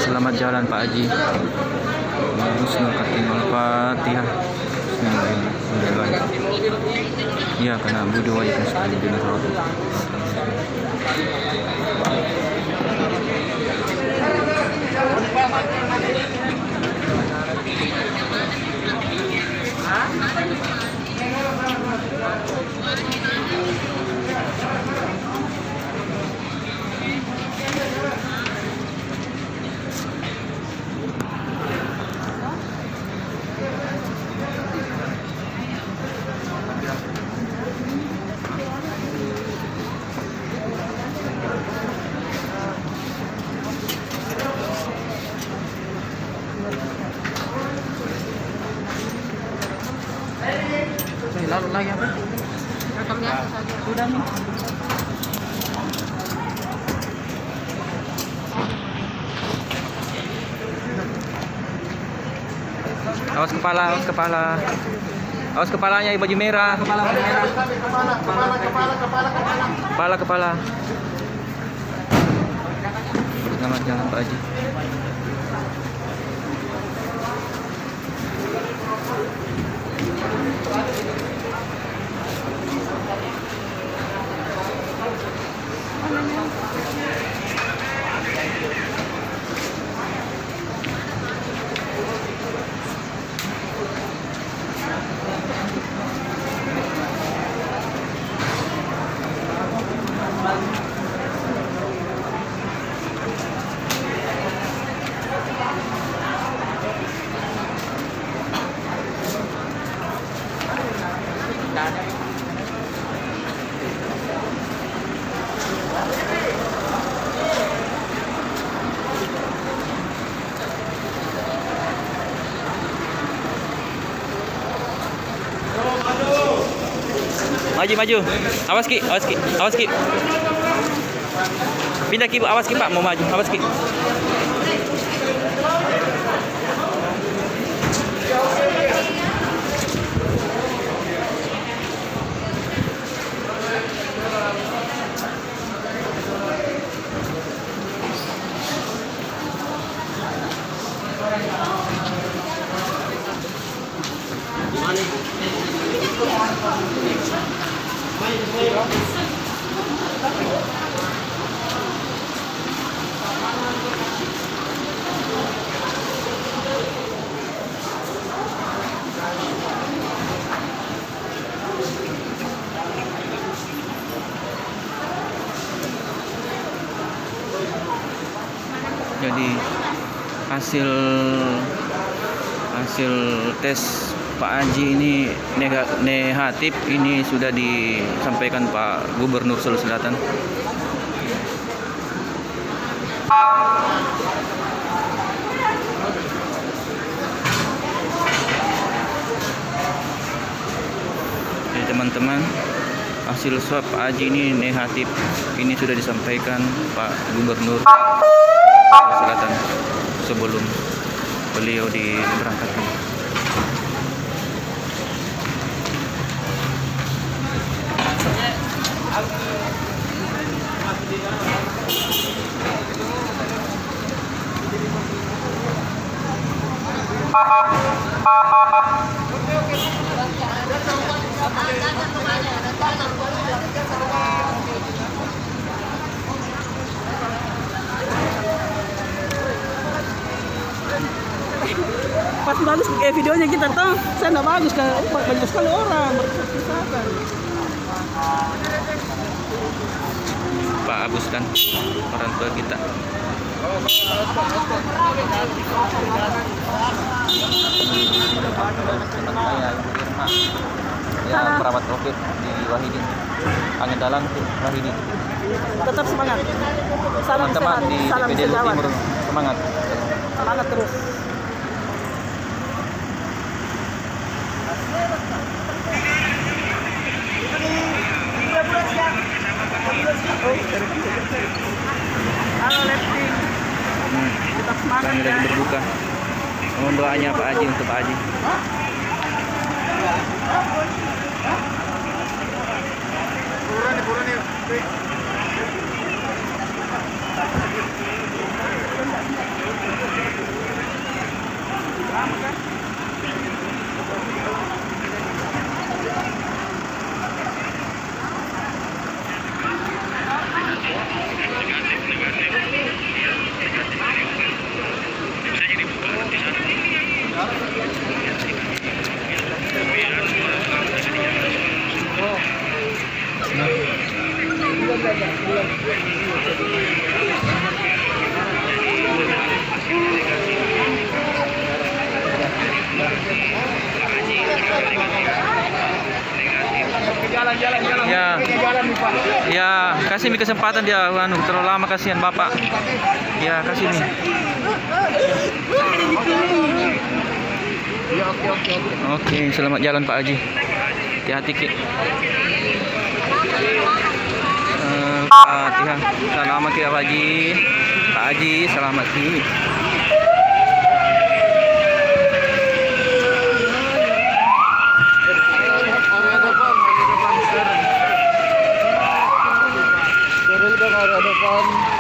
Selamat jalan Pak Haji. Husnul Khatimah Al-Fatihah. Bismillahirrahmanirrahim. Ya karena budu wajib sekali di neraka. Lalu lagi apa? Rekamnya sudah nih. Awas kepala, awas kepala. Awas kepalanya baju merah. Kepala. Selamat jalan Pak Haji. Maju. Awas Ki. Pindah Ki, awas Ki Pak, mau maju. Awas Ki. Jadi hasil tes Pak Haji ini negatif, ini sudah disampaikan Pak Gubernur Sulawesi Selatan. Jadi teman-teman, hasil swab Pak Haji ini negatif, ini sudah disampaikan Pak Gubernur Sulawesi Selatan sebelum beliau diberangkatkan. Pas bagus videonya kita tahu. Saya enggak bagus kan. Banyak sekali orang berpisah-pisahkan. Pak Agus kan orang tua kita. Ya perawat COVID di Wahidin. Angin Dalang Wahidin. Tetap semangat. Salam Teman-teman sehat, di salam DPD sejawat. Timur semangat. Semangat terus. Halo Lefty. Tetap semangat Kami ya. lagi berbuka. Mohon doanya Pak Haji untuk Pak Haji. Ya, ya kasih mi kesempatan dia, anu terlalu lama kasihan bapak. Ya kasih mi. Oke, selamat jalan Pak Haji. Hati-hati Ki. Fatihah. Selamat Ki Pak Haji. Pak Haji, selamat Ki. Ada depan.